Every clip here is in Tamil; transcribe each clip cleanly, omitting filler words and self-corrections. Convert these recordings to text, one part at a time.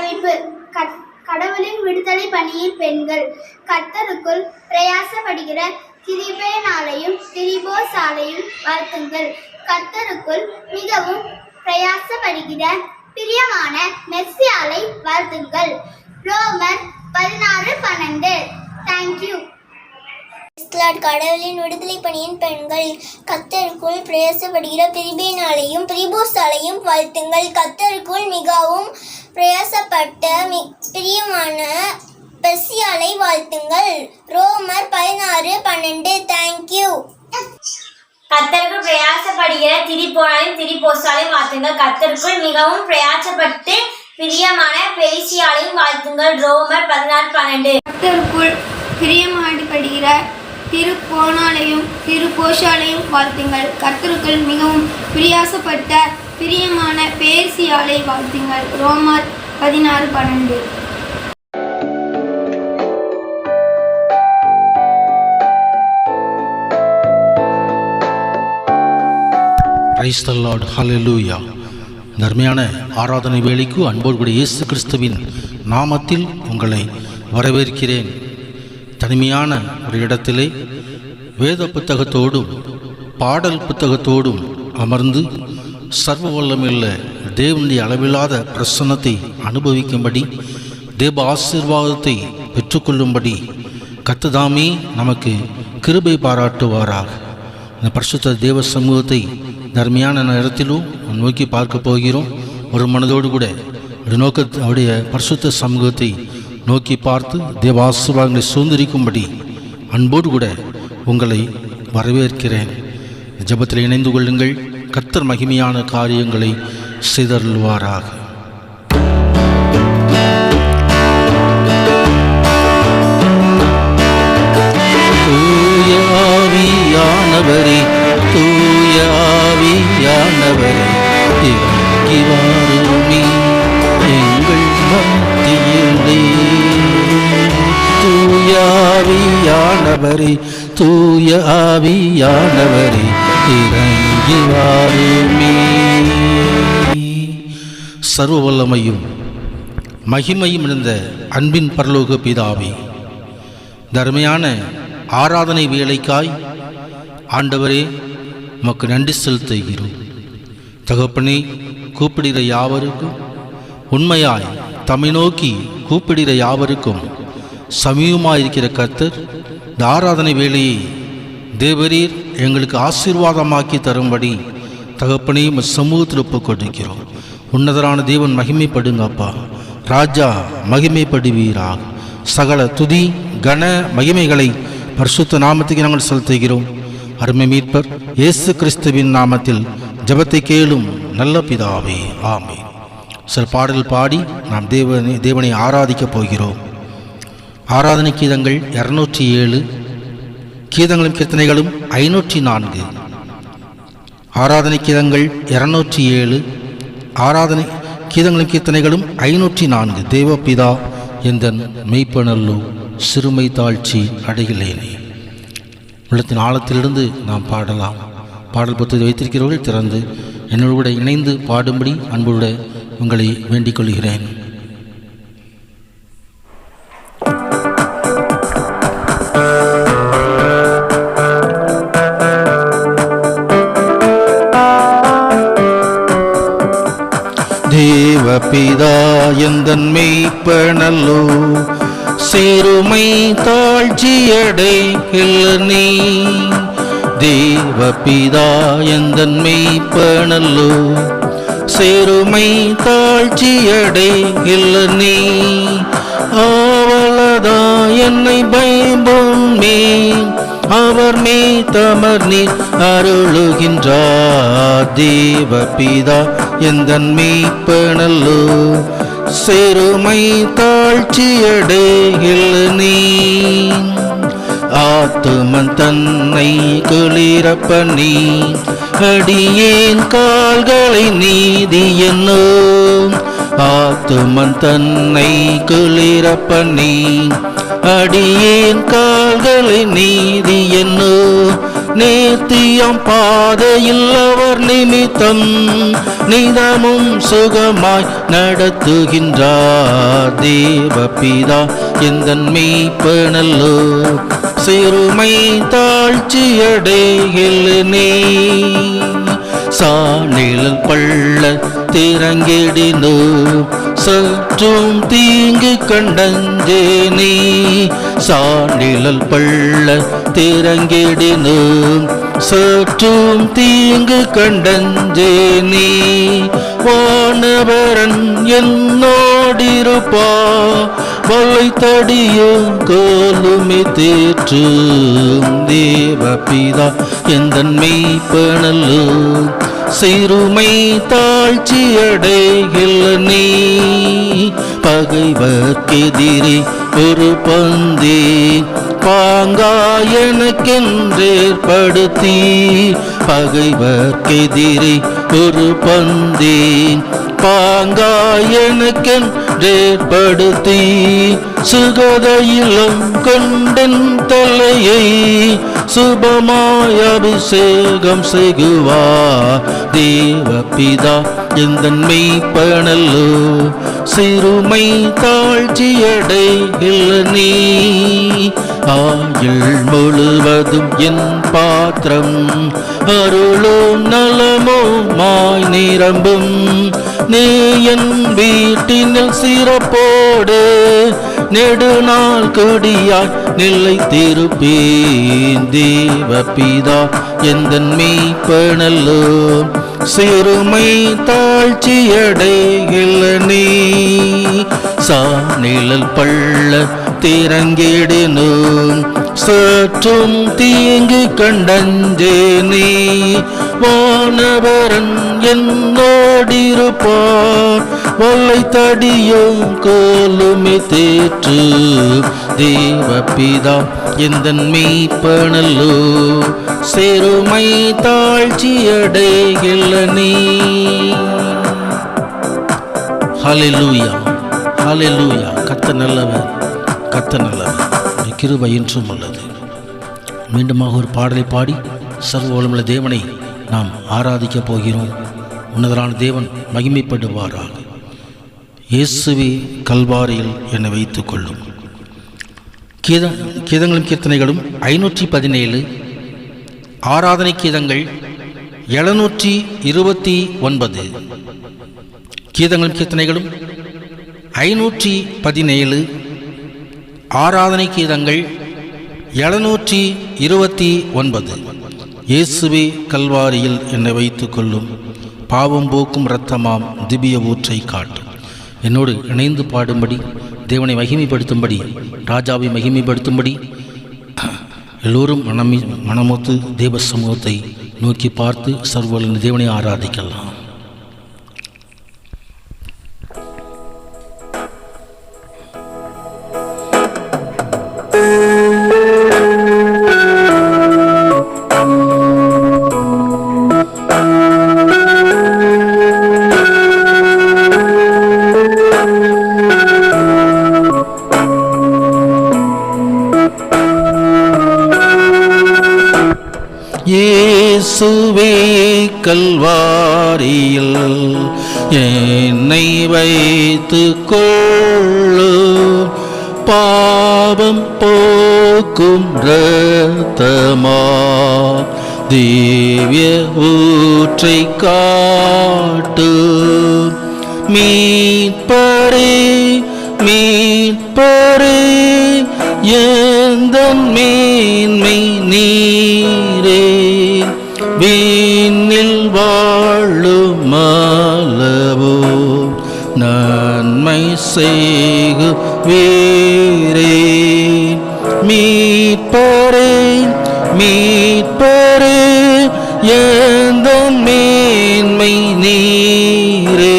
தலைப்பு கடவுளின் விடுதலை பணியின் பெண்கள். கர்த்தருக்குள் பிரயாசப்படுகிற கிருபையினாலேயும் திரிபோசாலையும் வாழ்த்துங்கள். கர்த்தருக்குள் மிகவும் பிரயாசப்படுகிற பிரியமான மெர்சியாலை வாழ்த்துங்கள். ரோமர் 16:12. தேங்க்யூ. கடவுளின் விடுதலை பணியின் பெண்கள். கர்த்தருக்குள் பிரயாசப்படுகிற கிருபையினாலேயும் திரிபோசாலையும் வாழ்த்துங்கள். கர்த்தருக்குள் மிகவும் பிரயாசப்பட்ட பிரியமான மெர்சியாலை வாழ்த்துங்கள். ரோமர் 16:12. தேங்க்யூ. கர்த்தருக்குள் பிரயாசப்படுகிற திரிபோனாலையும் திரிபோசாலையும் வாழ்த்துங்கள். கர்த்தருக்குள் மிகவும் பிரயாசப்பட்டு பிரியமான பெரிசியாலையும் வாழ்த்துங்கள். ரோமர் 16:12. கர்த்தருக்குள் பிரியமாடுபடுகிற திருப்போனாலையும் திருப்போஷாலையும் வாழ்த்துங்கள். கர்த்தருக்குள் மிகவும் பிரயாசப்பட்ட பிரியமான பேர்சியாலை வாழ்த்துங்கள். ரோமர் 16:12. Praise the Lord. ஹல்லேலூயா. தர்மையான ஆராதனை வேளைக்கு அன்போடு கூட இயேசு கிறிஸ்துவின் நாமத்தில் உங்களை வரவேற்கிறேன். தனிமையான ஒரு இடத்திலே வேத புத்தகத்தோடும் பாடல் புத்தகத்தோடும் அமர்ந்து சர்வ வல்லமையுள்ள தேவனுடைய அளவில்லாத பிரசன்னத்தை அனுபவிக்கும்படி தேவ ஆசீர்வாதத்தை பெற்றுக்கொள்ளும்படி கர்த்ததாமே நமக்கு கிருபை பாராட்டுவாராக. இந்த பரிசுத்த தேவ சமூகத்தை தர்மையான நேரத்திலும் நோக்கி பார்க்க போகிறோம். ஒரு மனதோடு கூட அவருடைய பரிசுத்த சமூகத்தை நோக்கி பார்த்து தேவ ஆசீர்வாதங்களை சுதந்திரிக்கும்படி அன்போடு கூட உங்களை வரவேற்கிறேன். ஜெபத்தில் இணைந்து கொள்ளுங்கள். கர்த்தர் மகிமையான காரியங்களை செய்தருள்வாராக. தூய ஆவியானவரே, தூய ஆவியானவரே, இறங்கி வாருமே எங்கள் மத்தியிலே. தூய ஆவியானவரே, தூய ஆவியானவரே, இறங்கி வாருமே. சர்வ வல்லமையும் மகிமையும் இருந்த அன்பின் பரலோக பிதாவே, தர்மையான ஆராதனை வேலைக்காய் ஆண்டவரே உமக்கு நன்றி செலுத்துகிறோம். தகப்பனே, கூப்பிடுகிற யாவருக்கும் உண்மையாய் தம்மை நோக்கி கூப்பிடுகிற யாவருக்கும் சமீபமாயிருக்கிற கர்த்தர் இந்த ஆராதனை வேலையை தேவரீர் எங்களுக்கு ஆசீர்வாதமாக்கி தரும்படி தகப்பனே சமூகத்தில் ஒப்புக் கொடுக்கிறோம். உன்னதரான தேவன் மகிமைப்படுங்கப்பா. ராஜா மகிமைப்படுவீராக. சகல துதி கன மகிமைகளை பரிசுத்த நாமத்துக்கு நாங்கள் செலுத்துகிறோம். அருமை மீட்பர் இயேசு கிறிஸ்துவின் நாமத்தில் ஜெபத்தை கேளும் நல்ல பிதாவே, ஆமென். சில பாடல் பாடி நாம் தேவனை ஆராதிக்கப் போகிறோம். ஆராதனை கீதங்கள் 207, கீதங்களும் கீர்த்தனைகளும் 504. ஆராதனை கீதங்கள் 207, ஆராதனை கீதங்களும் கீர்த்தனைகளும் 504. தேவபிதா எந்தன் மெய்ப்பனல்லோ சிறுமை தாழ்ச்சி அடைகிலேனே. உள்ளத்தின் ஆழத்திலிருந்து நாம் பாடலாம். பாடல் புத்தகத்தை வைத்திருக்கிறவர்கள் திறந்து என்னோடு கூட இணைந்து பாடும்படி அன்போடு உங்களை வேண்டிக் கொள்கிறேன். தேவபிதா எந்தன் மெய்ப்பனல்லோ சிறுமை தாழ்ச்சியடைகிலேனே. தேவபிதா எந்தன் மெய்ப்பனல்லோ சிறுமை தாழ்ச்சியடைகிலேனே. ஆவலதா என்னை பயம்பொன்மே அவர் மே தமர் நீர் அருளுகின்றார். தேவபிதா எந்தன் மெய்ப்பனல்லோ சிறுமை தாழ்ச்சியடைகிலேனே. ஆத்துமன் தன்னை குளிர பண்ணி அடியேன் கால்களை நீதி என்னோ. ஆத்துமன் தன்னை குளிர பண்ணி அடியேன் கால்களை நீதி என்னோ. நேர்த்தியம் பாதையில் அவர் நிமித்தம் நிதமும் சுகமாய் நடத்துகின்றார். தேவபிதா எந்தன் மெய்ப்பனல்லோ, சிறுமை தாழ்ச்சியடைகிலே சாநிழல் பள்ள திறங்கிடினோ, சற்றும் தீங்கு கண்டஞ்சேனே. சாநிழல் பள்ள திறங்கிடினோ, சற்றும் தீங்கு கண்டஞ்சேனே. வானவரன் என்னோடிருப்பா, வலை தடியும் கோலுமே தேற்றும். தேவபிதா எந்தன் மெய்ப்பனல்லோ, சிறுமை தாழ்ச்சியடைகிலே பகைவர்க்கெதிரே ஒரு பந்தி பாங்காயனக்கென்றேற்படுத்தி. பகைவர்க்கெதிரே ஒரு பந்தி பாங்காயனக்கென்றேற்படுத்தி. சுகதையிலும் கொண்டன் தலையை சுபமாய் அபிஷேகம் செய்குவார். தேவபிதா எந்தன் மெய்ப்பனல்லோ, சிறுமை தாழ்ச்சியடைகிலே ஆயுள் முழுவதும் என் பாத்திரம் அருளும் நலமுமாய் நிரம்பும். நீ என் வீட்டினில் சிறப்போடு நெடுநாள் கொடியாய் நிலைத்திருப்பேன். தேவபிதா எந்தன் மெய்ப்பனல்லோ, சிறுமை தாழ்ச்சியடைகிலே சாநிழல் பள்ள திறங்கிடினோ, சற்றும் தீங்கு கண்டஞ்சேனே. வானவரன் என்னோடிருப்பார், வலை தடியும் கோலுமே தேற்று. தேவபிதா எந்தன் மெய்ப்பனல்லோ, சிறுமை தாழ்ச்சியடைகிலே. ஹல்லேலூயா, ஹல்லேலூயா. கர்த்தர் நல்லவர், கர்த்தர் நல்லவர், கிருபை என்றும் உள்ளது. மீண்டுமாக ஒரு பாடலை பாடி சர்வ வல்லமையுள்ள தேவனை நாம் ஆராதிக்கப் போகிறோம். உன்னதரான தேவன் மகிமைப்படுவாராக. இயேசுவே கல்வாரியில் என்னை வைத்துக் கொள்ளும். கீதங்களும் கீர்த்தனைகளும் 517, ஆராதனை கீதங்கள் 729. கீதங்களும் கீர்த்தனைகளும் 517, ஆராதனை கீதங்கள் 729. இயேசுவே கல்வாரியில் என்னை வைத்துக் கொள்ளும், பாவம் போக்கும் இரத்தமாம் திவ்ய ஊற்றை காட்டும். என்னோடு இணைந்து பாடும்படி, தேவனை மகிமைப்படுத்தும்படி, ராஜாவை மகிமைப்படுத்தும்படி எல்லோரும் மனமொத்து தேவ சமூகத்தை நோக்கி பார்த்து சர்வவல்ல தேவனை ஆராதிக்கலாம். இயேசுவே கல்வாரியில் என்னை வைத்துக் கொள்ளும், பாவம் போக்கும் இரத்தமா திவ்ய ஊற்றை காட்டும். மீட்பரே மீட்பரே எந்தன் மேன்மை நீரே, விண்ணில் வாழும் அளவோ நன்மை செய்குவீரே. மீட்பரே மீட்பரே எந்தன் மேன்மை நீரே,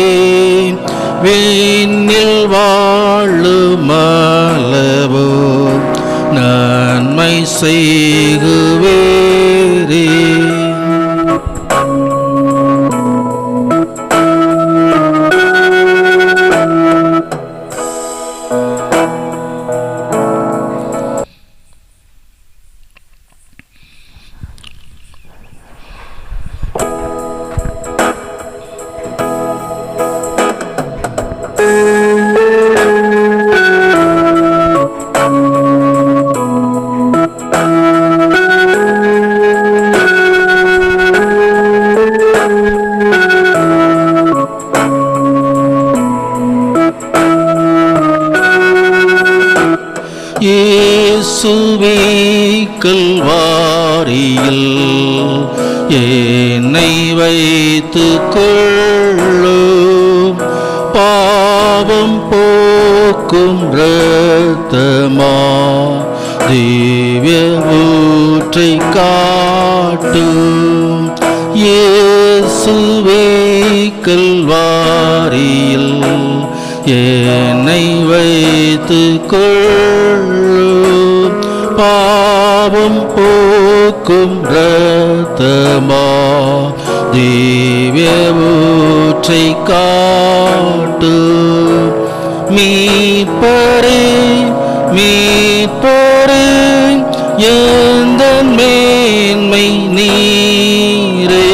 விண்ணில் வாழும் அளவோ நன்மை செய்குவீரே. இயேசுவே கல்வாரியில் என்னை வைத்துக் கொள்ளும் பாவம் போக்கும் இரத்தமா திவ்ய ஊற்றை காட்டும் இயேசுவே கல்வாரியில் என்னை வைத்துக் கொள்ளும் பாவம் போக்கும் இரத்தமா திவ்ய ஊற்றை காட்டும் மீட்பரே மீட்பரே எந்தன் மேன்மை நீரே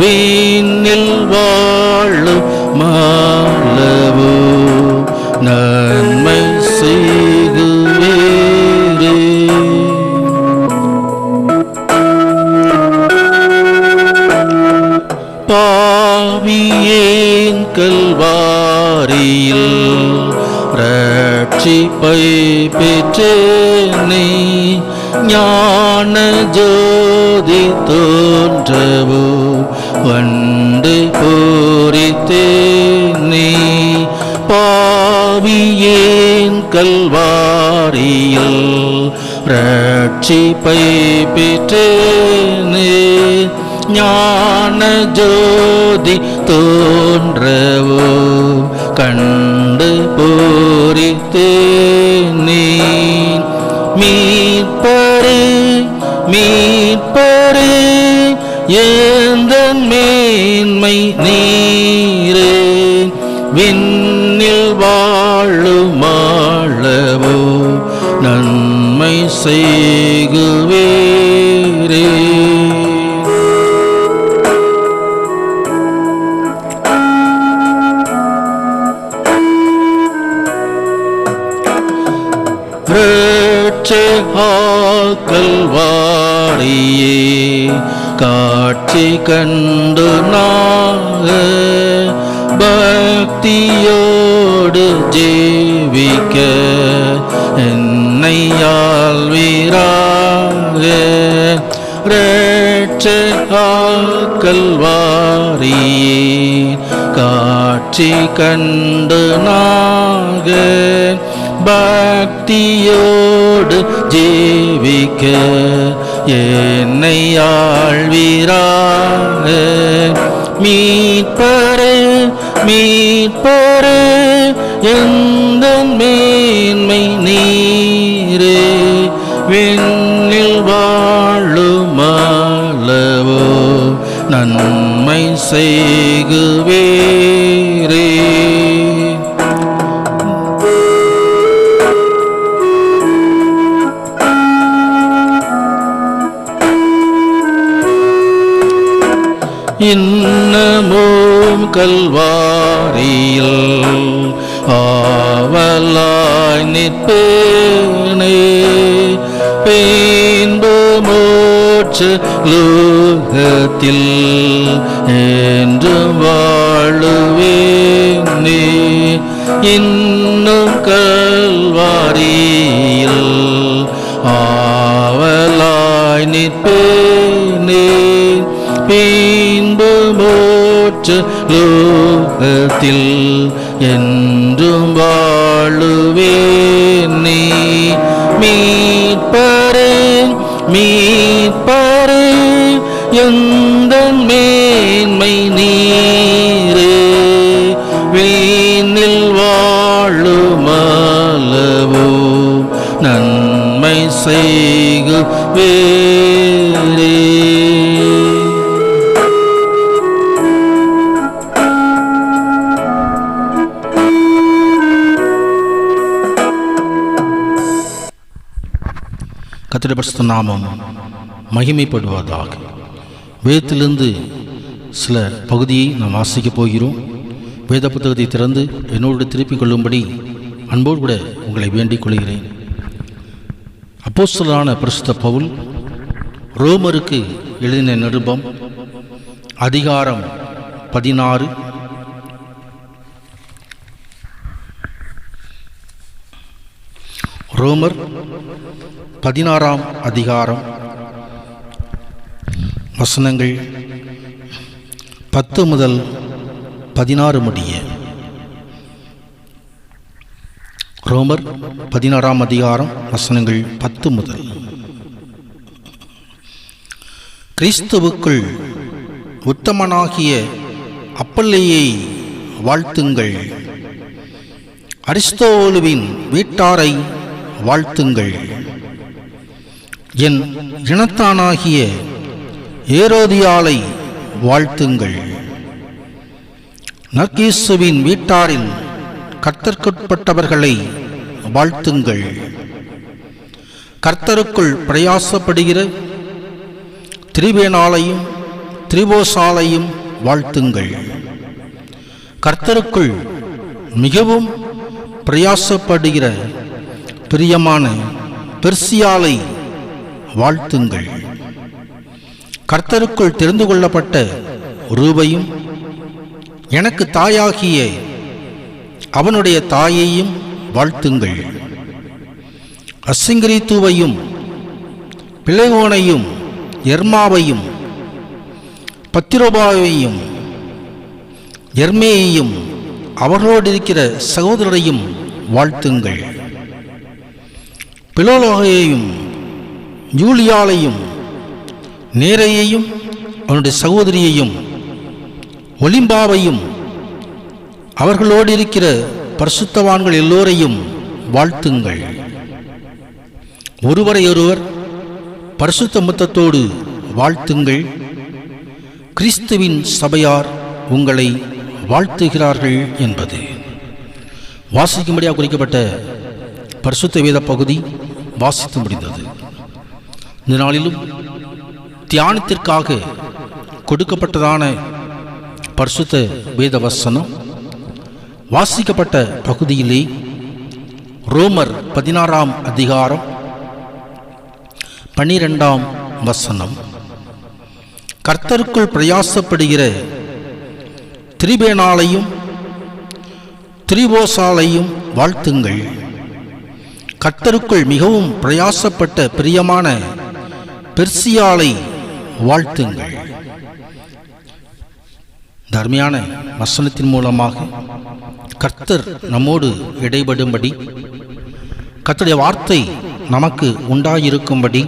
விண்ணில் வாழும் மாலவோ நன்மை செய்குவீரே. பாவியேன் கல்வாரியில் ரட்சிப்பை பெற்றேனே ஞான ஜோதி தோன்றவோ வண்டு பூரித்தேனே பாவியேன் கல்வாரியில் ரட்சிப்பை பெற்றேனே ஞான ஜோதி தோன்றவோ கண்டு பூரித்தேனே மீட்பரே மீட்பரே எந்தன் மேன்மை நீரே விண்ணில் வாழுமாளவோ நன்மை செய்குவீரே. கல்வாரியே காட்சி கண்டு நாக பக்தியோடு ஜீவிக்க என்னை ஆள்வீராக ரட்சகா கல்வாரியே காட்சி கண்டு நாக பக்தியோடு ஜீவிக்க என்னை ஆள்வீராக மீட்பரே மீட்பரே எந்தன் மேன்மை நீரே விண்ணில் வாழுமாலவோ நன்மை செய்குவீரே. இன்னமும் கல்வாரியில் ஆவலாய் நிற்பேனே பின்பு மோட்ச லோகத்தில் என்றும் வாழுவேனே இன்னும் கல்வாரியில் ஆவலாய் நிற்பேனே பின்பு மோட்ச லோகத்தில் என்றும் வாழுவேனே மீட்பரே மீட்பரே எந்தன் மேன்மை நீரே வீணில் வாழுமாலவோ நன்மை செய்குவீரே. கர்த்தருடைய பரிசுத்த நாமம் மகிமைப்படுவதாக. வேதத்திலிருந்து சில பகுதியை நாம் வாசிக்கப் போகிறோம். வேத புத்தகத்தை திறந்து என்னோடு திருப்பிக் கொள்ளும்படி அன்போடு கூட உங்களை வேண்டிக் கொள்கிறேன். அப்போஸ்தலரான பரிசுத்த பவுல் ரோமருக்கு எழுதின நிருபம் அதிகாரம் 16 . ரோமர் 16 அதிகாரம் வசனங்கள் 10 முதல் 16 முடிய. ரோமர் 16 அதிகாரம் வசனங்கள் 10 முதல். கிறிஸ்துவுக்குள் உத்தமனாகிய அப்பல்லியை வாழ்த்துங்கள். அரிஸ்தோலுவின் வீட்டாரை வாழ்த்துங்கள். என் இனத்தானாகிய ஏரோதியாளை வாழ்த்துங்கள். நர்கீசுவின் வீட்டாரில் கர்த்தருக்குட்பட்டவர்களை வாழ்த்துங்கள். கர்த்தருக்குள் பிரயாசப்படுகிற திரிபேனாலையும் திரிபோசாலையும் வாழ்த்துங்கள். கர்த்தருக்குள் மிகவும் பிரயாசப்படுகிற பிரியமான பெர்சியாலை வாழ்த்துங்கள். கர்த்தருக்குள் தெரிந்து கொள்ளப்பட்ட ரூபையும் எனக்கு தாயாகிய அவனுடைய தாயையும் வாழ்த்துங்கள். அசிங்கிரித்துவையும் பிளேகோனையும் எர்மாவையும் பத்திரோபாவையும் எர்மேயையும் அவர்களோடு இருக்கிற சகோதரரையும் வாழ்த்துங்கள். பிலோலோகையையும் ஜூலியாலையும் நேரையையும் அவனுடைய சகோதரியையும் ஒலிம்பாவையும் அவர்களோடு இருக்கிற பரிசுத்தவான்கள் எல்லோரையும் வாழ்த்துங்கள். ஒருவரையொருவர் பரிசுத்த முத்தத்தோடு வாழ்த்துங்கள். கிறிஸ்துவின் சபையார் உங்களை வாழ்த்துகிறார்கள் என்பது வாசிக்கும்படியாக குறிக்கப்பட்ட பரிசுத்த வேத பகுதி வாசித்து முடிந்தது. இந்த நாளிலும் தியானத்திற்காக கொடுக்கப்பட்டதான பரிசுத்த வேத வசனம் வாசிக்கப்பட்ட பகுதியிலே ரோமர் 16 அதிகாரம் 12 வசனம். கர்த்தருக்குள் பிரயாசப்படுகிற திரிபேனாலையும் திரிபோசாலையும் வாழ்த்துங்கள். கர்த்தருக்குள் மிகவும் பிரயாசப்பட்ட பிரியமான பெர்சியாலை வாழ்த்துங்கள். தர்மையான வசனத்தின் மூலமாக கர்த்தர் நம்மோடு இடைபடும்படி, கர்த்தருடைய வார்த்தை நமக்கு உண்டாயிருக்கும்படி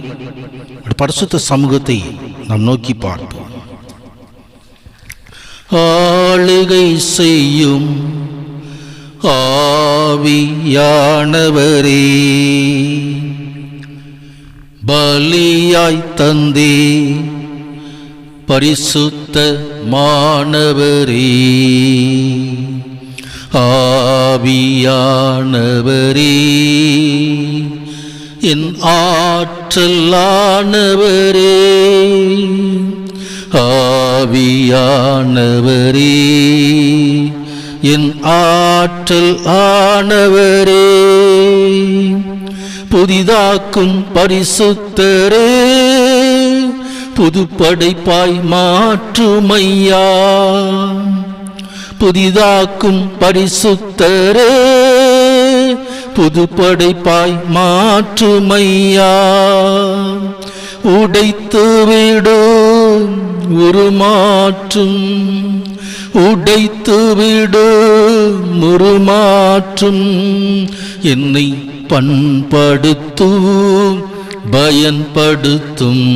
பரிசுத்த சமூகத்தை நாம் நோக்கி பார்ப்போம். ஆளுகை செய்யும் ஆவியானவரே, பலியாய் தந்தே பரிசுத்த மாணவரே, ஆவியானவரே, என் ஆற்றலானவரே, ஆவியானவரே, என் ஆற்றல் ஆனவரே, புதிதாக்கும் பரிசுத்தரே, புதுப்படைப்பாய் மாற்றுமையா, புதிதாக்கும் பரிசுத்தரே, புதுப்படைப்பாய் மாற்றுமையா, உடைத்து விடும் உருமாற்றும், உடைத்து விடும் உருமாற்றும், என்னை பண்படுத்தும் பயன்படுத்தும்,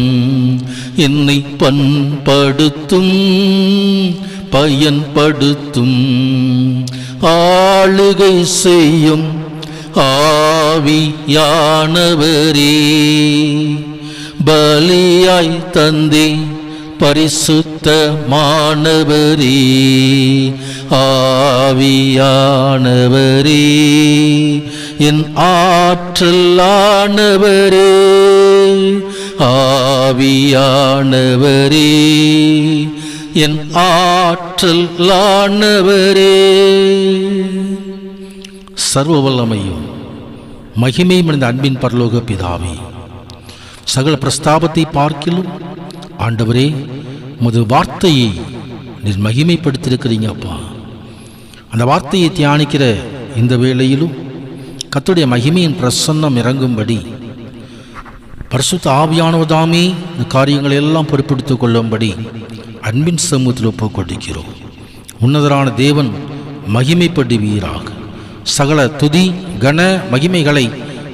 என்னை பண்படுத்தும் பயன்படுத்தும், ஆளுகை செய்யும் ஆவியானவரே, பலியாய் தந்தே பரிசுத்த மாணவரே, ஆவியானவரே, என் ஆற்றலானவரே, ஆவியானவரே, என் ஆற்றலானவரே. சர்வ வல்லமையும் மகிமையும் நிறைந்த அன்பின் பரலோக பிதாவே, சகல பிரஸ்தாபத்தை பார்க்கிலும் ஆண்டவரே, உமது வார்த்தையை நீர் மகிமைப்படுத்தியிருக்கிறீங்க அப்பா. அந்த வார்த்தையை தியானிக்கிற இந்த வேளையிலும் கர்த்தருடைய மகிமையின் பிரசன்னம் இறங்கும்படி பரிசுத்த ஆவியானவர்தாமே இந்த காரியங்களை எல்லாம் பொறுப்பெடுத்துக் கொள்ளும்படி அன்பின் சமூகத்தில் ஒப்புக் கொடுக்கிறோம். உன்னதரான தேவன் மகிமைப்படுவீராக. சகல துதி கன மகிமைகளை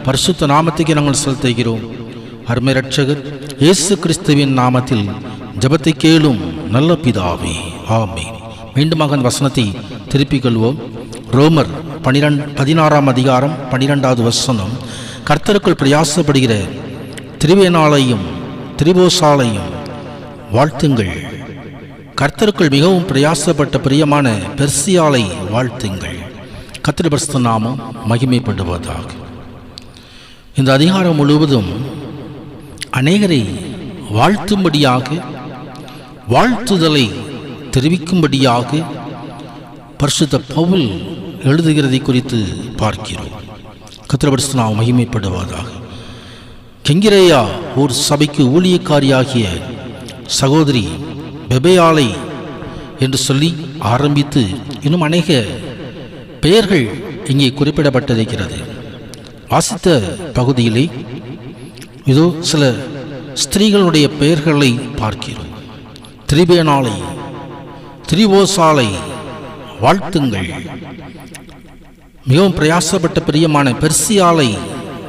பரிசுத்த நாமத்துக்கு நாங்கள் செலுத்துகிறோம். அருமை இரட்சகர் இயேசு கிறிஸ்துவின் நாமத்தில் ஜெபத்தை கேளும் நல்ல பிதாவே, ஆமென். மீண்டுமாக அந்த வசனத்தை திருப்பிக் கொள்வோம். ரோமர் 16ஆம் அதிகாரம் 12வது வசனம். கர்த்தருக்குள் பிரயாசப்படுகிற திரிவேனாளையும் திரிபோசாலையும் வாழ்த்துங்கள். கர்த்தருக்குள் மிகவும் பிரயாசப்பட்ட பிரியமான பெர்சியாலை வாழ்த்துங்கள். கர்த்தருடைய பரிசுத்த நாமம் மகிமைப்படுவதாக. இந்த அதிகாரம் முழுவதும் அநேகரை வாழ்த்தும்படியாக, வாழ்த்துதலை தெரிவிக்கும்படியாக பரிசுத்த பவுல் எழுதுகிறதை குறித்து பார்க்கிறோம். கர்த்தருடைய பரிசுத்த நாமம் மகிமைப்படுவதாக. கெங்கிரேயா ஒரு சபைக்கு ஊழியக்காரியாகிய சகோதரி பெபேயாளை என்று சொல்லி ஆரம்பித்து இன்னும் அநேக பெயர்கள் இங்கே குறிப்பிடப்பட்டிருக்கிறது. வாசித்த பகுதியிலே இதோ சில ஸ்திரீகளுடைய பெயர்களை பார்க்கிறோம். திரிபேனாளை திரிபோசாலை வாழ்த்துங்கள். மிகவும் பிரயாசப்பட்ட பிரியமான பெர்சியாலை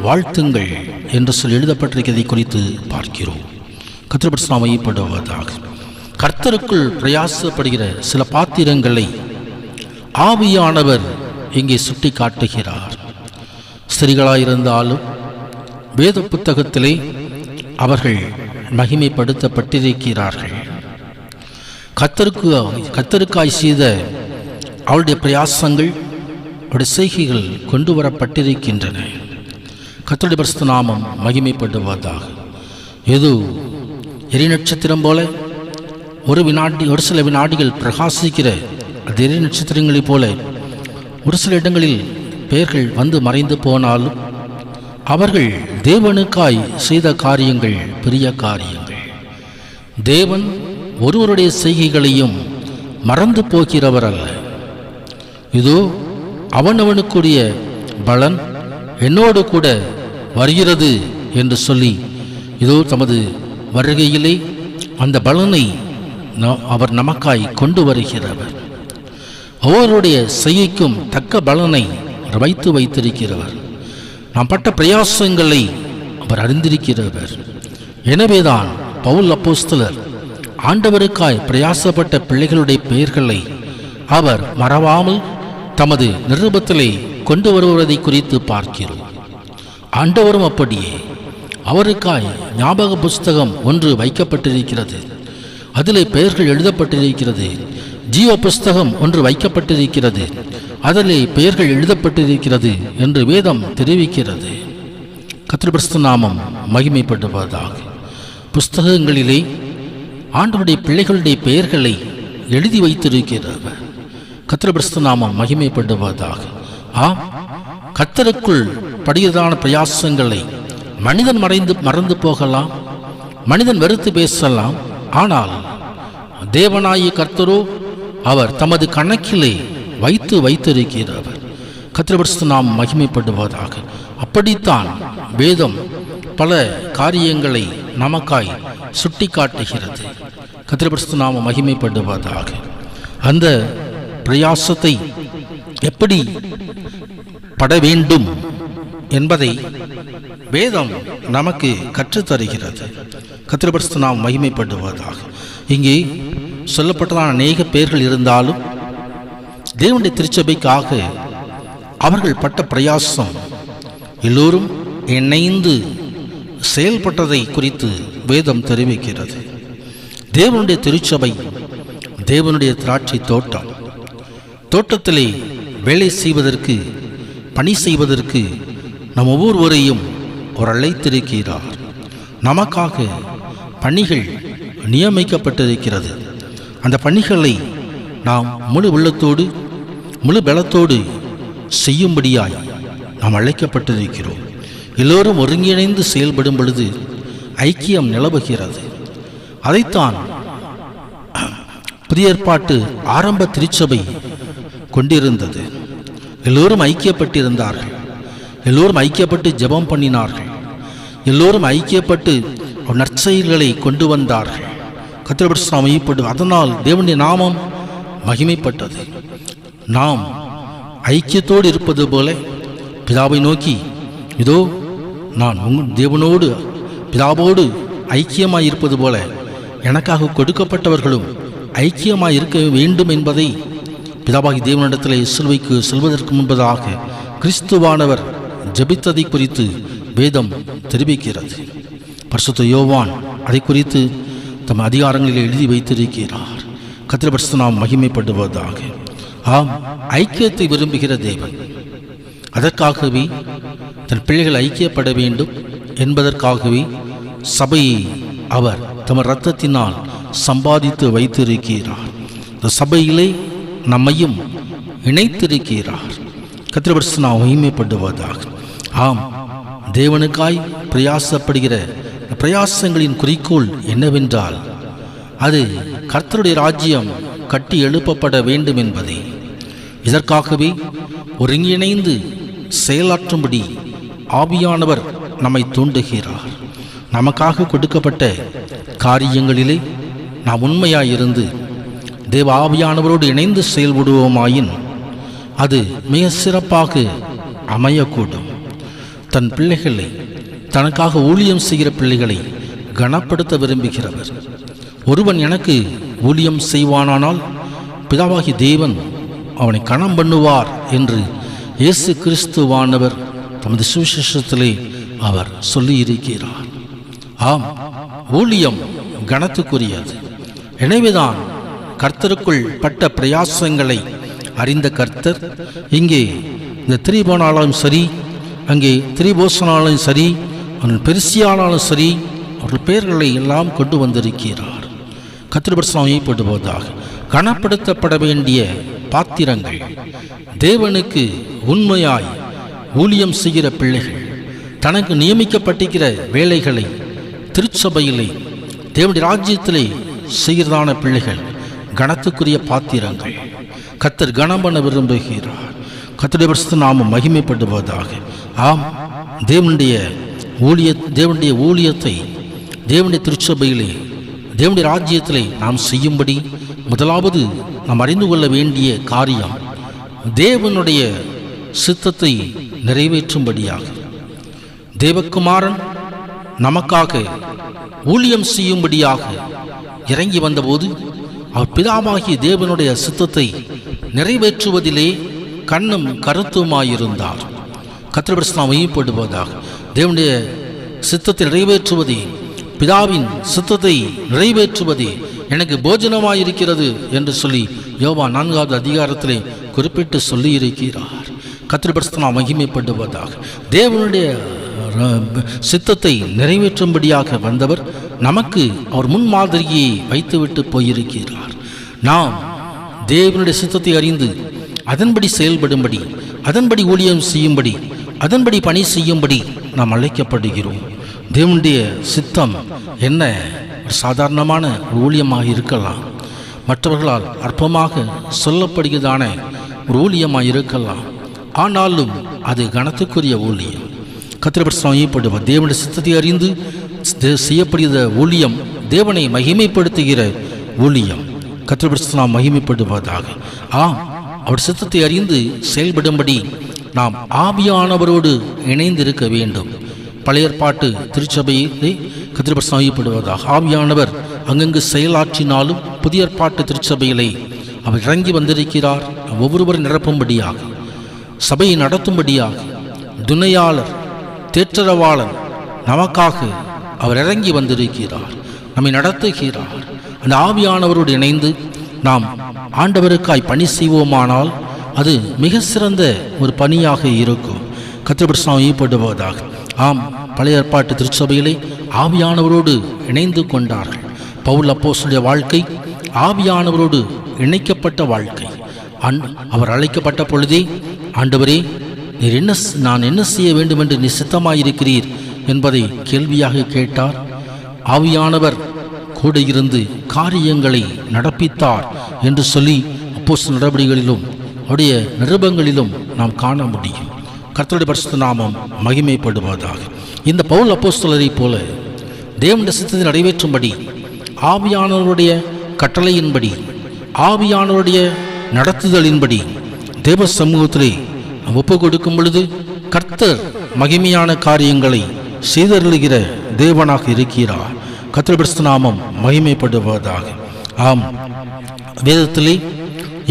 வாழ்த்துங்கள் என்று சொல்லி எழுதப்பட்டிருக்கிறதை குறித்து பார்க்கிறோம். கர்த்தருடைய நாமம் மகிமைப்படுவதாக. கர்த்தருக்குள் பிரயாசப்படுகிற சில பாத்திரங்களை ஆவியானவர் இங்கே சுட்டி காட்டுகிறார். ஸ்திரீகளாயிருந்தாலும் வேத புத்தகத்திலே அவர்கள் மகிமைப்படுத்தப்பட்டிருக்கிறார்கள். கர்த்தருக்காய் செய்த அவருடைய பிரயாசங்கள், அவருடைய செய்கைகள் கொண்டு வரப்பட்டிருக்கின்றன. கர்த்தருடைய பரிசுத்த நாமம் மகிமைப்படுவதாக. ஏதோ எரி நட்சத்திரம் போல ஒரு சில வினாடிகள் பிரகாசிக்கிற அது எரி நட்சத்திரங்களைப் போல ஒரு சில இடங்களில் பெயர்கள் வந்து மறைந்து போனாலும் அவர்கள் தேவனுக்காய் செய்த காரியங்கள் பெரிய காரியங்கள். தேவன் ஒருவருடைய செய்கைகளையும் மறந்து போகிறவர் அல்ல. இதோ அவனவனுக்குரிய பலன் என்னோடு கூட வருகிறது என்று சொல்லி இதோ தமது வருகையிலே அந்த பலனை அவர் நமக்காய் கொண்டு வருகிறவர். அவருடைய செய்கைக்கும் தக்க பலனை வைத்திருக்கிறவர். நாம் பட்ட பிரயாசங்களை அவர் அறிந்திருக்கிறவர். எனவேதான் பவுல் அப்போஸ்தலர் ஆண்டவருக்காய் பிரயாசப்பட்ட பிள்ளைகளுடைய பெயர்களை அவர் மறவாமல் தமது நிருபத்திலே கொண்டு வருவதை குறித்து பார்க்கிறோம். ஆண்டவரும் அப்படியே அவருக்காய் ஞாபக புஸ்தகம் ஒன்று வைக்கப்பட்டிருக்கிறது. அதிலே பெயர்கள் எழுதப்பட்டிருக்கிறது. ஜீவ புஸ்தகம் ஒன்று வைக்கப்பட்டிருக்கிறது. அதிலே பெயர்கள் எழுதப்பட்டிருக்கிறது என்று வேதம் தெரிவிக்கிறது. கர்த்தருடைய பரிசுத்த நாமம் மகிமைப்படுவதாக. புஸ்தகங்களிலே ஆண்டவருடைய பிள்ளைகளுடைய பெயர்களை எழுதி வைத்திருக்கிறார். கர்த்தருடைய பரிசுத்த நாமம் மகிமைப்படுவதாக. கர்த்தருக்குள் படுகிறதான பிரயாசங்களை மனிதன் மறந்து போகலாம், மனிதன் வெறுத்து பேசலாம். ஆனால் தேவனாகிய கர்த்தரோ அவர் தமது கணக்கிலே வைத்திருக்கிறார். கர்த்தருடைய பரிசுத்த நாமம் மகிமைப்படுவதாக. அப்படித்தான் வேதம் பல காரியங்களை நமக்காய் சுட்டி காட்டுகிறது. கர்த்தருடைய பரிசுத்த நாமம் மகிமைப்படுவதாக. அந்த பிரயாசத்தை எப்படி பட வேண்டும் என்பதை வேதம் நமக்கு கற்றுத்தருகிறது. கர்த்தருடைய பரிசுத்த நாமம் மகிமைப்படுவதாக. இங்கே சொல்லப்பட்டதான அநேக பெயர்கள் இருந்தாலும் தேவனுடைய திருச்சபைக்காக அவர்கள் பட்ட பிரயாசம் எல்லோரும் இணைந்து செயல்பட்டதை குறித்து வேதம் தெரிவிக்கிறது. தேவனுடைய திருச்சபை தேவனுடைய திராட்சை தோட்டத்திலே வேலை செய்வதற்கு, பணி செய்வதற்கு நம் ஒவ்வொருவரையும் ஒரு அழைத்திருக்கிறார். நமக்காக பணிகள் நியமிக்கப்பட்டிருக்கிறது. அந்த பணிகளை நாம் முழு உள்ளத்தோடு முழு பலத்தோடு செய்யும்படியாய் நாம் அழைக்கப்பட்டிருக்கிறோம். எல்லோரும் ஒருங்கிணைந்து செயல்படும் பொழுது ஐக்கியம் நிலவுகிறது. அதைத்தான் புதிய ஏற்பாட்டு ஆரம்ப திருச்சபை கொண்டிருந்தது. எல்லோரும் ஐக்கியப்பட்டிருந்தார்கள். எல்லோரும் ஐக்கியப்பட்டு ஜெபம் பண்ணினார்கள். எல்லோரும் ஐக்கியப்பட்டு நற்செயல்களை கொண்டு வந்தார்கள். கர்த்தருடைய பரிசுத்த நாமம் மகிமைப்பட்டது. அதனால் தேவனுடைய நாமம் மகிமைப்பட்டது. நாம் ஐக்கியத்தோடு இருப்பது போல பிதாவை நோக்கி, இதோ நான் தேவனோடு பிதாவோடு ஐக்கியமாய் இருப்பது போல எனக்காக கொடுக்கப்பட்டவர்களும் ஐக்கியமாய் இருக்க வேண்டும் என்பதை பிதாவாகி தேவனிடத்திலே சிலுவைக்கு செல்வதற்கு முன்பதாக கிறிஸ்துவானவர் ஜெபித்ததை குறித்து வேதம் தெரிவிக்கிறது. பரிசுத்த யோவான் அதை குறித்து தம் அதிகாரங்களில் எழுதி வைத்திருக்கிறார். கர்த்தருடைய பரிசுத்த நாமம் மகிமைப்படுவதாக. ஆம், ஐக்கியத்தை விரும்புகிற தேவன் அதற்காகவே தன் பிள்ளைகள் ஐக்கியப்பட வேண்டும் என்பதற்காகவே சபையை அவர் தம் இரத்தத்தினால் சம்பாதித்து வைத்திருக்கிறார். இந்த சபையிலே நம்மையும் இணைத்திருக்கிறார். கர்த்தருடைய பரிசுத்த நாமம் மகிமைப்படுவதாக. ஆம், தேவனுக்காய் பிரயாசப்படுகிற பிரயாசங்களின் குறிக்கோள் என்னவென்றால் அது கர்த்தருடைய ராஜ்யம் கட்டி எழுப்பப்பட வேண்டும் என்பதே. இதற்காகவே ஒருங்கிணைந்து செயலாற்றும்படி ஆவியானவர் நம்மை தூண்டுகிறார். நமக்காக கொடுக்கப்பட்ட காரியங்களிலே நாம் உண்மையாயிருந்து தேவ ஆவியானவரோடு இணைந்து செயல்படுவோமாயின் அது மிக சிறப்பாக அமையக்கூடும். தன் பிள்ளைகளை, தனக்காக ஊழியம் செய்கிற பிள்ளைகளை கனப்படுத்த விரும்புகிறவர். ஒருவன் எனக்கு ஊழியம் செய்வானானால் பிதாவாகி தேவன் அவனை கனம் பண்ணுவார் என்று இயேசு கிறிஸ்துவானவர் தமது சுவிசேஷத்திலே அவர் சொல்லியிருக்கிறார். ஆம், ஊழியம் கனத்துக்குரியது. எனவேதான் கர்த்தருக்குள் பட்ட பிரயாசங்களை அறிந்த கர்த்தர் இங்கே இந்த திரிபோனாலும் சரி, அங்கே திரிபோசனாலும் சரி, அவர்கள் பெருசியானாலும் சரி, அவர்கள் பெயர்களை எல்லாம் கொண்டு வந்திருக்கிறார். கர்த்தருடைய பரிசுத்த நாமம் மகிமைப்படுவதாக. கனப்படுத்தப்பட வேண்டிய பாத்திரங்கள், தேவனுக்கு உண்மையாய் ஊழியம் செய்கிற பிள்ளைகள், தனக்கு நியமிக்கப்பட்டிருக்கிற வேலைகளை திருச்சபையிலே தேவனுடைய ராஜ்யத்திலே செய்கிறதான பிள்ளைகள் கனத்துக்குரிய பாத்திரங்கள். கர்த்தர் கனம் பண்ண விரும்புகிறார். கர்த்தருடைய பரிசுத்த நாமம் மகிமைப்படுவதாக. ஆம், தேவனுடைய ஊழியத்தை தேவனுடைய திருச்சபையிலே தேவனுடைய ராஜ்யத்திலே நாம் செய்யும்படி முதலாவது நாம் அறிந்து கொள்ள வேண்டிய காரியம் தேவனுடைய சித்தத்தை நிறைவேற்றும்படியாக. தேவகுமாரன் நமக்காக ஊழியம் செய்யும்படியாக இறங்கி வந்தபோது அவர் பிதாவாகிய தேவனுடைய சித்தத்தை நிறைவேற்றுவதிலே கண்ணும் கருத்துமாயிருந்தார். கர்த்தருடைய பரிசுத்த நாமம் மகிமைப்படுவதாக. தேவனுடைய சித்தத்தை நிறைவேற்றுவதே, பிதாவின் சித்தத்தை நிறைவேற்றுவதே எனக்கு போஜனமாயிருக்கிறது என்று சொல்லி யோவான் 4வது அதிகாரத்திலே குறிப்பிட்டு சொல்லியிருக்கிறார். கர்த்தருடைய பரிசுத்த நாமம் மகிமைப்படுவதாக. தேவனுடைய சித்தத்தை நிறைவேற்றும்படியாக வந்தவர் நமக்கு அவர் முன்மாதிரியை வைத்துவிட்டு போயிருக்கிறார். நாம் தேவனுடைய சித்தத்தை அறிந்து அதன்படி செயல்படும்படி, அதன்படி ஊழியம் செய்யும்படி, அதன்படி பணி செய்யும்படி நாம் அழைக்கப்படுகிறோம். தேவனுடைய சித்தம் என்ன? சாதாரணமான ஒரு ஊழியமாக இருக்கலாம், மற்றவர்களால் அற்பமாக சொல்லப்படுகிறதான ஒரு ஊழியமாக இருக்கலாம். ஆனாலும் அது கனத்துக்குரிய ஊழியம். கர்த்தருடைய பரிசுத்த நாமம் மகிமைப்படுவார். தேவனுடைய சித்தத்தை அறிந்து செய்யப்படுகிற ஊழியம் தேவனை மகிமைப்படுத்துகிற ஊழியம். கர்த்தருடைய பரிசுத்த நாமம் மகிமைப்படுவதாக. ஆம், அவர் சித்தத்தை அறிந்து செயல்படும்படி நாம் ஆவியானவரோடு இணைந்திருக்க வேண்டும். பழைய ஏற்பாட்டு திருச்சபையிலே கர்த்தருடைய பரிசுத்த நாமம் மகிமைப்படுவதாக. ஆவியானவர் அங்கங்கு செயலாற்றினாலும் புதிய ஏற்பாட்டு திருச்சபையிலே அவர் இறங்கி வந்திருக்கிறார். ஒவ்வொருவரும் நிரப்பும்படியாக, சபையை நடத்தும்படியாக, துணையாளர், தேற்றரவாளன் நமக்காக அவர் இறங்கி வந்திருக்கிறார், நம்மை நடத்துகிறார். அந்த ஆவியானவரோடு இணைந்து நாம் ஆண்டவருக்காய் பணி செய்வோமானால் அது மிக சிறந்த ஒரு பணியாக இருக்கும். கர்த்தருடைய பரிசுத்த நாமம் மகிமைப்படுவதாக. ஆம், பழைய ஏற்பாட்டு திருச்சபையிலே ஆவியானவரோடு இணைந்து கொண்டார்கள். பவுல் அப்போஸ்தலனுடைய வாழ்க்கை ஆவியானவரோடு இணைக்கப்பட்ட வாழ்க்கை. அவர் அழைக்கப்பட்ட பொழுதே, ஆண்டவரே நான் என்ன செய்ய வேண்டும் என்று நீ சித்தமாயிருக்கிறீர் என்பதை கேள்வியாக கேட்டார். ஆவியானவர் கூட இருந்து காரியங்களை நடப்பித்தார் என்று சொல்லி அப்போஸ்தலர் நடவடிக்கைகளிலும் அவருடைய நிருபங்களிலும் நாம் காண முடியும். கர்த்தருடைய பரிசுத்த நாமம் மகிமைப்படுவதாக. இந்த பவுல் அப்போஸ்தலரைப் போல தேவனுடைய சித்தத்தை நிறைவேற்றும்படி ஆவியானவருடைய கட்டளையின்படி ஆவியானவருடைய நடத்துதலின்படி தேவ சமூகத்திலே ஒப்பு கொடுக்கும் பொழுது கர்த்தர் மகிமையான காரியங்களை செய்தருளுகிற தேவனாக இருக்கிறார். கர்த்தருடைய பரிசுத்த நாமம் மகிமைப்படுவதாக. ஆம், வேதத்திலே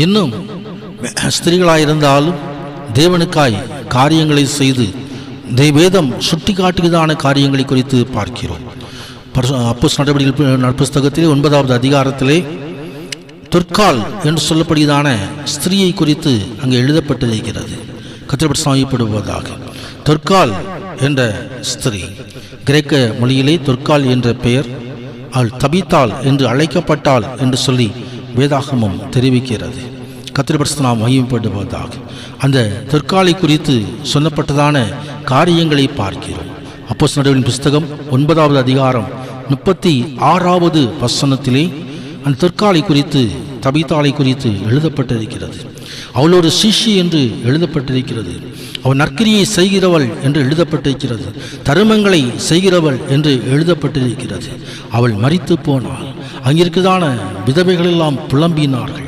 இன்னும் ஸ்திரீகளாயிருந்தாலும் தேவனுக்காய் காரியங்களை செய்து வேதம் சுட்டி காட்டுகிறதான காரியங்களை குறித்து பார்க்கிறோம். அப்போஸ்தலர் நடவடிக்கைகள் புஸ்தகத்திலே 9வது அதிகாரத்திலே தொற்கால் என்று சொல்லப்படுகிறதான ஸ்திரீயை குறித்து அங்கே எழுதப்பட்டிருக்கிறது. கர்த்தர் சாயப்படுவதாக. தொற்கால் என்ற ஸ்திரீ, கிரேக்க மொழியிலே தொற்கால் என்ற பெயர், அவள் தபித்தாள் என்று அழைக்கப்பட்டாள் என்று சொல்லி வேதாகமம் தெரிவிக்கிறது. கர்த்தர் நாம் மகிமைப்படுவதாக. அந்த தொற்காலை குறித்து சொல்லப்பட்டதான காரியங்களை பார்க்கிறோம். அப்போஸ்தலர் நடவடிக்கைகளின் புஸ்தகம் 9வது அதிகாரம் 36வது வசனத்திலே அந்த தொற்காலை குறித்து, தபித்தாளை குறித்து எழுதப்பட்டிருக்கிறது. அவள் ஒரு சிஷி என்று எழுதப்பட்டிருக்கிறது. அவள் நற்கிரியை செய்கிறவள் என்று எழுதப்பட்டிருக்கிறது. தருமங்களை செய்கிறவள் என்று எழுதப்பட்டிருக்கிறது. அவள் மரித்து போனாள். அங்கிருக்குதான விதவைகள் எல்லாம் புலம்பினார்கள்.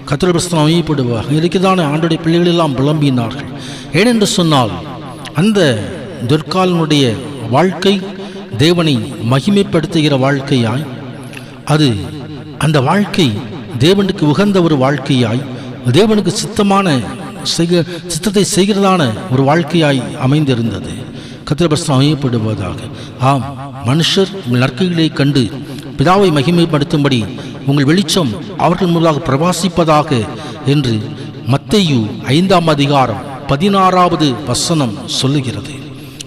கர்த்தருடைய பரிசுத்த அமையப்படுவார். அங்கிருக்குதான ஆண்டுடைய பிள்ளைகள் எல்லாம் புலம்பினார்கள். ஏனென்று சொன்னால் அந்த தொற்காலினுடைய வாழ்க்கை தேவனை மகிமைப்படுத்துகிற வாழ்க்கையாய், அது அந்த வாழ்க்கை தேவனுக்கு உகந்த ஒரு வாழ்க்கையாய், தேவனுக்கு சித்தத்தை செய்கிறதான ஒரு வாழ்க்கையாய் அமைந்திருந்தது. கர்த்தருடைய பரிசுத்த அமையப்படுவதாக. ஆம், மனுஷர் உங்கள் நற்கிரிகளை கண்டு பிதாவை மகிமைப்படுத்தும்படி உங்கள் வெளிச்சம் அவர்கள் மூலமாக பிரகாசிப்பதாக என்று மத்தேயு 5ஆம் அதிகாரம் 16வது வசனம் சொல்லுகிறது.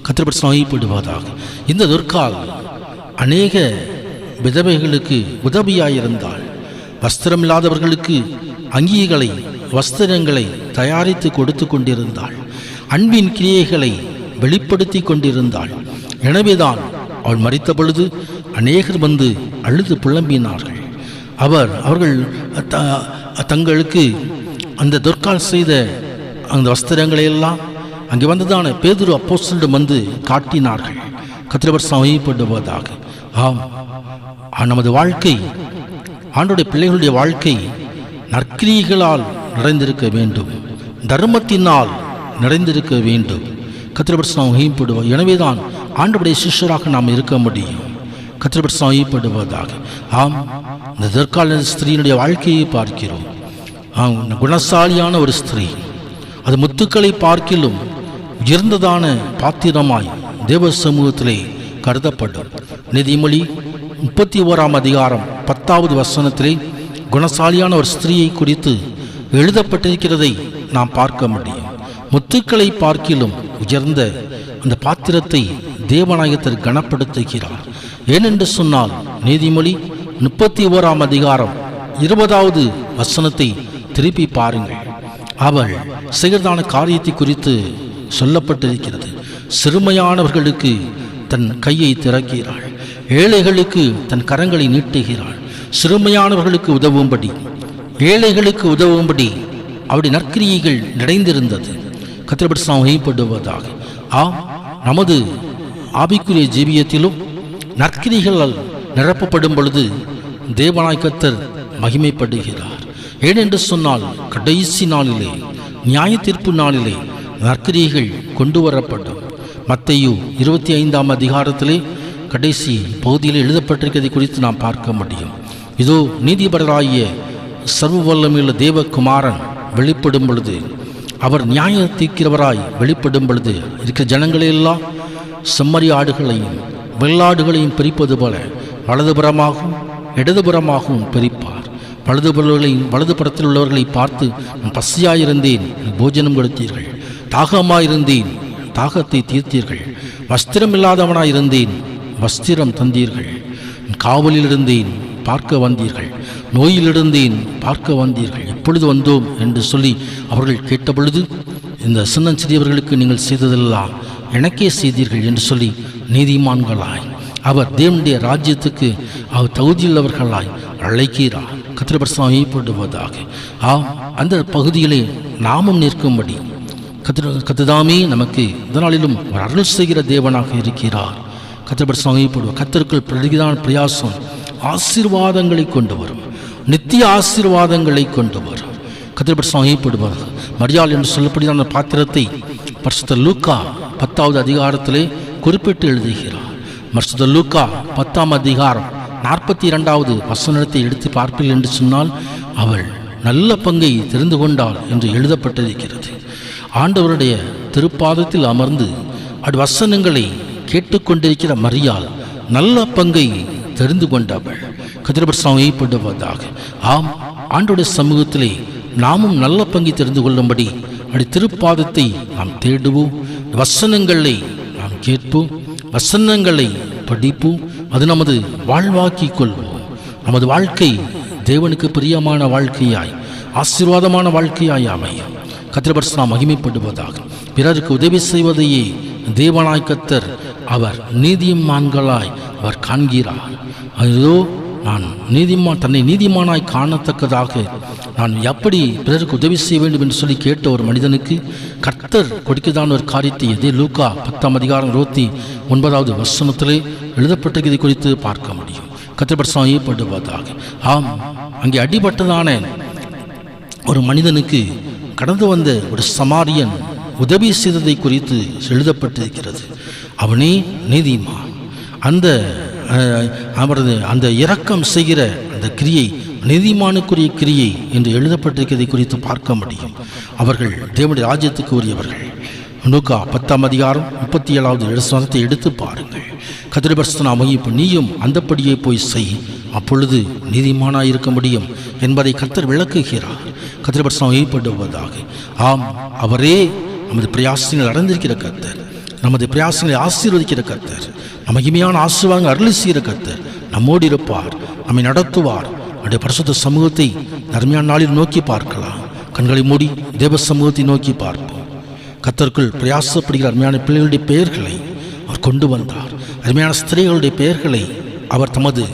கர்த்தருடைய பரிசுத்த அமையப்படுவதாக. இந்த தொற்கால் அநேக விதவைகளுக்கு உதவியாயிருந்தாள். வஸ்திரமில்லாதவர்களுக்கு அங்கிகளை, வஸ்திரங்களை தயாரித்து கொடுத்து கொண்டிருந்தாள். அன்பின் கிரியைகளை வெளிப்படுத்தி கொண்டிருந்தாள். எனவேதான் அவள் மரித்த பொழுது அநேகர் வந்து அழுது புலம்பினார்கள். அவர்கள் தங்களுக்கு அந்த தொற்கால் செய்த அந்த வஸ்திரங்களை எல்லாம் அங்கே வந்ததான பேதுரு அப்போஸ்தலரிடம் வந்து காட்டினார்கள். கர்த்தர் சமயப்படுவதாக. ஆம், நமது வாழ்க்கை, ஆண்டோடைய பிள்ளைகளுடைய வாழ்க்கை நற்கிரியைகளால் நிறைந்திருக்க வேண்டும், தர்மத்தினால் நிறைந்திருக்க வேண்டும். கர்த்தர் மகிமைப்படுவார். எனவேதான் ஆண்டவருடைய சிஷ்யராக நாம் இருக்க முடியும். கர்த்தர் மகிமைப்படுவதாக. ஆம், இந்த தற்கால ஸ்திரீனுடைய வாழ்க்கையை பார்க்கிறோம். ஆம், குணசாலியான ஒரு ஸ்திரீ, அது முத்துக்களை பார்க்கிலும் உயர்ந்ததான பாத்திரமாய் தேவ சமூகத்திலே கருதப்படும். நீதிமொழி 31ஆம் அதிகாரம் 10வது வசனத்திலே குணசாலியான ஒரு ஸ்திரீயை குறித்து எழுதப்பட்டிருக்கிறதை நாம் பார்க்க முடியும். முத்துக்களை பார்க்கிலும் உயர்ந்த அந்த பாத்திரத்தை தேவநாயகத்தில் கனப்படுத்துகிறார். ஏனென்று சொன்னால் நீதிமொழி 31ஆம் அதிகாரம் 20வது வசனத்தை திருப்பி பாருங்கள். அவள் செய்கிறதான காரியத்தை குறித்து சொல்லப்பட்டிருக்கிறது. சிறுமையானவர்களுக்கு தன் கையை திறக்கிறாள், ஏழைகளுக்கு தன் கரங்களை நீட்டுகிறாள். சிறுமையானவர்களுக்கு உதவும்படி, ஏழைகளுக்கு உதவும்படி அவருடைய நற்கிரியைகள் நிறைந்திருந்தது. கர்த்தர் மகிமைப்படுவதாக. ஆம், நமது ஆவிக்குரிய ஜீவியத்திலும் நற்கிரிகளால் நிரப்பப்படும் பொழுது தேவநாயகத்தர் மகிமைப்படுகிறார். ஏனென்று சொன்னால் கடைசி நாளிலே, நியாய தீர்ப்பு நாளிலே நற்கிரிகள் கொண்டு வரப்படும். மத்தேயு 25ஆம் அதிகாரத்திலே கடைசி பகுதியில் எழுதப்பட்டிருக்கிறதை குறித்து நாம் பார்க்க முடியும். இதோ நீதிபரராகிய சர்வ வல்லமையுள்ள தேவகுமாரன் வெளிப்படும் பொழுது, அவர் நியாய தீர்க்கிறவராய் வெளிப்படும் பொழுது இருக்கிற ஜனங்களையெல்லாம் செம்மறி ஆடுகளையும் வெள்ளாடுகளையும் பிரிப்பது போல வலதுபுறமாகவும் இடதுபுறமாகவும் பிரிப்பார். வலதுபுறத்தில் உள்ளவர்களை பார்த்து, பசியாயிருந்தேன், போஜனம் கொடுத்தீர்கள்; தாகமாயிருந்தேன், தாகத்தை தீர்த்தீர்கள்; வஸ்திரமில்லாதவனாயிருந்தேன், வஸ்திரம் தந்தீர்கள்; காவலில் இருந்தேன், பார்க்க வந்தீர்கள்; நோயிலிருந்தேன், பார்க்க வந்தீர்கள்; எப்பொழுது வந்தோம் என்று சொல்லி அவர்கள் கேட்டபொழுது, இந்த சின்னஞ்சிறியவர்களுக்கு நீங்கள் செய்ததெல்லாம் எனக்கே செய்தீர்கள் என்று சொல்லி நீதிமான்களாய் அவர் தேவனுடைய ராஜ்யத்துக்கு அவர் தகுதியுள்ளவர்களாய் அழைக்கிறார். கர்த்தர் மகிமைப்படுவதாக. ஆம், அந்த பகுதியிலே நாமும் நிற்கும்படி கத்துதாமே நமக்கு இதனாலும் அவர் அருள் செய்கிற தேவனாக இருக்கிறார். கத்திரப்படி சமயப்படுவார். கத்தருக்குள் பிரதிதான் பிரயாசம் ஆசீர்வாதங்களை கொண்டு வரும், நித்திய ஆசீர்வாதங்களை கொண்டு வரும். கத்திரப்படி சமயப்படுவார். மரியாள் என்று சொல்லப்படியான பாத்திரத்தை பரிசுத்த லூக்கா 10வது அதிகாரத்திலே குறிப்பிட்டு எழுதுகிறார். பரிசுத்த லூக்கா 10ஆம் அதிகாரம் 42வது வசனத்தை எடுத்து பார்ப்பீர்கள் என்று சொன்னால் அவள் நல்ல பங்கை தெரிந்து கொண்டாள் என்று எழுதப்பட்டிருக்கிறது. ஆண்டவருடைய திருப்பாதத்தில் அமர்ந்து வசனங்களை கேட்டுக்கொண்டிருக்கிற மரியாள் நல்ல பங்கை தெரிந்து கொண்டவள். கதிரபட்சப்படுவதாக. ஆம், ஆண்டோடைய சமூகத்திலே நாமும் நல்ல பங்கை தெரிந்து கொள்ளும்படி திருப்பாதத்தை நாம் தேடுவோம், வசனங்களை நாம் கேட்போம், வசனங்களை படிப்போம், அது நமது வாழ்வாக்கிக் கொள்வோம். நமது வாழ்க்கை தேவனுக்கு பிரியமான வாழ்க்கையாய் ஆசீர்வாதமான வாழ்க்கையாய் அமையும். கர்த்தர் நாம் மகிமைப்படுவதாக. பிறருக்கு உதவி செய்வதையே தேவனாய் கர்த்தர் அவர் நீதிமான்களாய் அவர் காண்கிறார். அதோ நான் தன்னை நீதிமானாய் காணத்தக்கதாக நான் எப்படி பிறருக்கு உதவி செய்ய வேண்டும் என்று சொல்லி கேட்ட ஒரு மனிதனுக்கு கர்த்தர் கொடுக்கதான ஒரு காரியத்தை இதே லூக்கா 10ஆம் அதிகாரம் 29வது வசனத்திலே எழுதப்பட்டதை குறித்து பார்க்க முடியும். கர்த்தர் ஏற்படுவதாக. ஆம், அங்கே அடிபட்டதான ஒரு மனிதனுக்கு கடந்து வந்த ஒரு சமாரியன் உதவி செய்ததை குறித்து எழுதப்பட்டிருக்கிறது. அவனே நீதிமான். அவரது அந்த இரக்கம் செய்கிற அந்த கிரியை நீதிமானுக்குரிய கிரியை என்று எழுதப்பட்டிருக்கிறதை குறித்து பார்க்க முடியும். அவர்கள் தேவனுடைய ராஜ்யத்துக்கு உரியவர்கள். லூக்கா 10ஆம் அதிகாரம் 37வது வசனத்தை எடுத்து பாருங்கள். கதிரபர்சன அமைப்பு நீயும் அந்தப்படியே போய் செய், அப்பொழுது நீதிமானாய் இருக்க முடியும் என்பதை கர்த்தர் விளக்குகிறார். கதிரபர்சனம் அமைப்படுவதாக. ஆம், அவரே நமது பிரயாசங்கள் அடைந்திருக்கிற கர்த்தர், நமது பிரயாசங்களை ஆசீர்வதிக்கிற கர்த்தர், மகிமையான ஆசீர்வாதங்கள் அருளி செய்கிற கர்த்தர் நம்மோடு இருப்பார், நம்மை நடத்துவார். அவருடைய பரிசுத்த சமூகத்தை அருமையான நாளில் நோக்கி பார்க்கலாம். கண்களை மூடி தேவ சமூகத்தை நோக்கி பார்ப்போம். கர்த்தருக்குள் பிரயாசப்படுகிற அருமையான பிள்ளைகளுடைய பெயர்களை அவர் கொண்டு வந்தார். அருமையான ஸ்திரீகளுடைய பெயர்களை அவர் தமது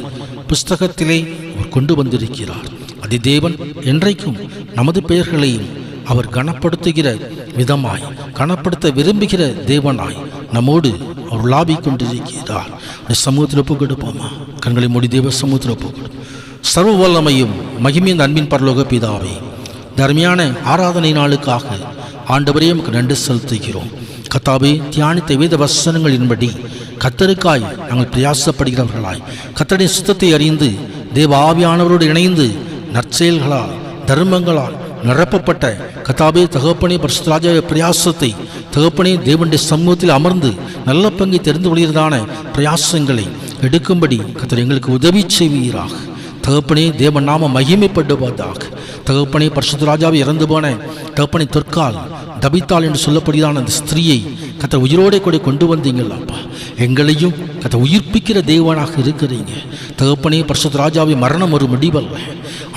புஸ்தகத்திலே அவர் கொண்டு வந்திருக்கிறார். அதே தேவன் என்றைக்கும் நமது பெயர்களையும் அவர் கனப்படுத்துகிற விதமாய், கனப்படுத்த விரும்புகிற தேவனாய் நம்மோடு அவர் லாபிக் கொண்டிருக்கிறார். சமூகத்தில் ஒப்புக் கொடுப்போமா? கண்களை மூடி தேவ சமூகத்தில் ஒப்புக் கொடுப்போம். சர்வ வல்லமையும் மகிமையின் அன்பின் பரலோக பிதாவே, தர்மையான ஆராதனை நாளுக்காக ஆண்டவரே நமக்கு நன்றி செலுத்துகிறோம். கர்த்தாவே, தியானித்த வேத வசனங்களின்படி கர்த்தருக்காய் நாங்கள் பிரயாசப்படுகிறவர்களாய் கர்த்தருடைய சுத்தத்தை அறிந்து தேவ ஆவியானவரோடு இணைந்து நற்செயல்களால் தர்மங்களால் நிரப்பப்பட்ட கர்த்தாவே தகப்பனே பரிசுத்த பிரயாசத்தை தகப்பனே தேவனுடைய சமூகத்தில் அமர்ந்து நல்ல பங்கை தெரிந்து கொள்கிறதான பிரயாசங்களை எடுக்கும்படி கர்த்தர் எங்களுக்கு உதவி செய்வீராக. தகப்பனே, தேவ நாம மகிமைப்படுவதாக. தகப்பனே, பரிசுத்த ராஜாவை இறந்து போன தகப்பனை தொற்கால் தபித்தாள் என்று சொல்லப்படுகிறான அந்த ஸ்திரீயை கர்த்தர் உயிரோടെ கூட கொண்டு வந்தீங்களாப்பா. எங்களையும் கர்த்தர் உயிர்ப்பிக்கிற தேவனாக இருக்கிறீங்க. தகப்பனே, பரிசுத்த ராஜாவை மரணம் ஒரு முடிவல்ல.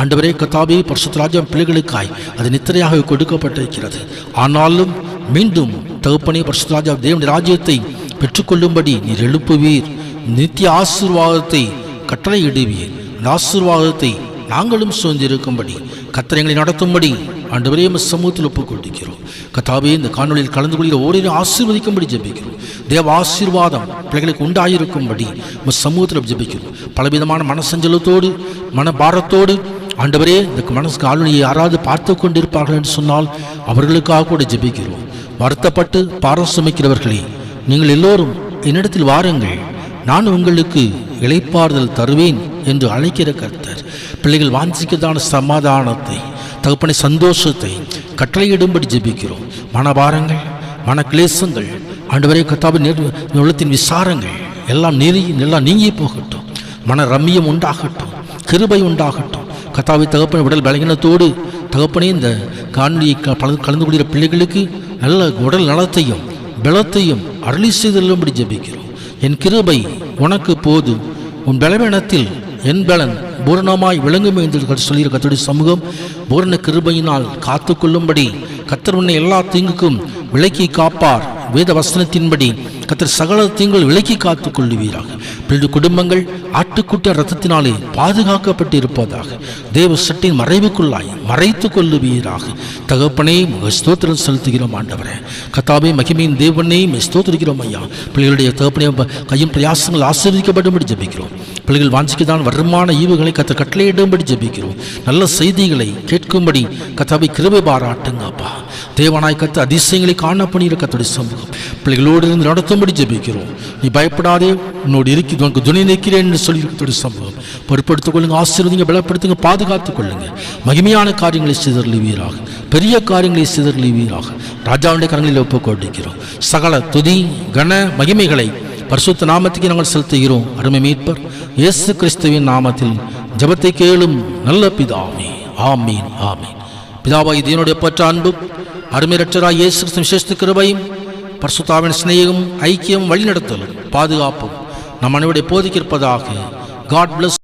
ஆண்டவரே கர்த்தாவே, பரிசுத்த ராஜா பிள்ளைகளுக்காய் அது நித்திரையாக கொடுக்கப்பட்டிருக்கிறது. ஆனாலும் மீண்டும் தகப்பனே, பரிசுத்த ராஜா தேவனுடைய ராஜ்யத்தை பெற்றுக்கொள்ளும்படி நீர் எழுப்புவீர். நித்திய ஆசீர்வாதத்தை கட்டளையிடுவீர். அந்த ஆசீர்வாதத்தை நாங்களும் சுதந்திருக்கும்படி கர்த்தர் எங்களை நடத்தும்படி ஆண்டவரே சமூகத்தில் ஒப்புக் கொடுக்கிறோம். கர்த்தாவே, இந்த காணொலியில் கலந்து கொள்கிற ஓரிரு ஆசீர்வதிக்கும்படி ஜெபிக்கிறோம். தேவ ஆசீர்வாதம் பிள்ளைகளுக்கு உண்டாயிருக்கும்படி சமூகத்தில் ஜெபிக்கிறோம். பலவிதமான மனசஞ்சலத்தோடு மனபாரத்தோடு ஆண்டவரே இந்த மனசுக்கு ஆளுநரை யாராவது பார்த்து கொண்டிருப்பார்கள் என்று சொன்னால் அவர்களுக்காக கூட ஜெபிக்கிறோம். வருத்தப்பட்டு பாரம் சுமைக்கிறவர்களே, நீங்கள் எல்லோரும் என்னிடத்தில் வாருங்கள், நான் உங்களுக்கு இளைப்பாறுதல் தருவேன் என்று அழைக்கிற கர்த்தர் பிள்ளைகள் வாஞ்சிக்கிறதான சமாதானத்தை தகப்பனை சந்தோஷத்தை கட்டளையிடும்படி ஜெபிக்கிறோம். மனபாரங்கள், மன கிளேசங்கள் ஆண்டவரே கர்த்தாவின் உள்ளத்தின் விசாரங்கள் எல்லாம் நீங்கி போகட்டும். மன ரம்மியம் உண்டாகட்டும், கிருபை உண்டாகட்டும். கர்த்தாவை தகப்பனை உடல் பலகீனத்தோடு தகப்பனே இந்த காணொலியை கலந்து கொள்கிற பிள்ளைகளுக்கு நல்ல உடல் நலத்தையும் பலத்தையும் அருளி செய்தல்லும்படி ஜெபிக்கிறோம். என் கிருபை உனக்கு போதும், உன் பலவீனத்தில் என் பலன் பூரணமாய் விளங்கும் என்று சொல்லியிருக்க கர்த்தருடைய சமூகம் பூரண கிருபையினால் காத்து கொள்ளும்படி கர்த்தர் உன்னை எல்லா தீங்குக்கும் விலக்கி காப்பார். வேத வசனத்தின்படி கர்த்தர் சகல தீங்குகள் விலக்கி காத்து கொள்ளுவீராக. பிள்ளைகளுடைய குடும்பங்கள் ஆட்டுக்குட்ட ரத்தத்தினாலே பாதுகாக்கப்பட்டு இருப்பதாக தேவ சட்டின் மறைவுக்குள்ளாய் மறைத்து கொள்ளுவீராக. தகப்பனே ஸ்தோத்திரம் செலுத்துகிறோம் ஆண்டவரே. கர்த்தாவே மகிமையின் தேவனே ஸ்தோத்திரிக்கிறோம் ஐயா. பிள்ளைகளுடைய தகப்பனே கையும் பிரயாசங்கள் ஆசீர்வதிக்கப்படும்படி ஜெபிக்கிறோம். பிள்ளைகள் வாஞ்சிக்குதான் வருமான ஈவுகளை கத்த கட்டளையிடும்படி ஜெபிக்கிறோம். நல்ல செய்திகளை கேட்கும்படி கர்த்தாவை கிருபை பாராட்டுங்க அப்பா. தேவனாய் கத்த அதிசயங்களை காண பண்ணிற கத்தோடைய சமூகம் பிள்ளைகளோடு இருந்து நடத்தும்படி ஜெபிக்கிறோம். நீ பயப்படாதே, உன்னோடு இருக்கி உனக்கு துணை நிற்கிறேன் என்று சொல்லி கத்தோடைய சமூகம் பொறுப்படுத்திக் கொள்ளுங்க, ஆசீர்வதிங்க, பலப்படுத்துங்க, பாதுகாத்துக் கொள்ளுங்க. மகிமையான காரியங்களை சிதறலிவீராக, பெரிய காரியங்களை சிதறலிவீராக ராஜாவுடைய கரங்களில் ஒப்புக் கொடுக்கிறோம். சகல துதி கன மகிமைகளை பரிசுத்த நாமத்துக்கு நாங்கள் செலுத்துகிறோம். அருமை மீட்பர் இயேசு கிறிஸ்துவின் நாமத்தில் ஜெபத்தை கேளும் நல்ல பிதாவே. ஆமீன் ஆமீன். பிதாவாகிய தேவனுடைய பற்ற அன்பும் அருமை இரட்சகராகிய இயேசு கிறிஸ்துவின் விசேஷ கிருபையும் பரிசுத்தாவின் சிநேகமும் ஐக்கியம் வழிநடத்தலும் பாதுகாப்பும் நம் அனைவருடைய போதிக்கிருப்பதாக. God plus.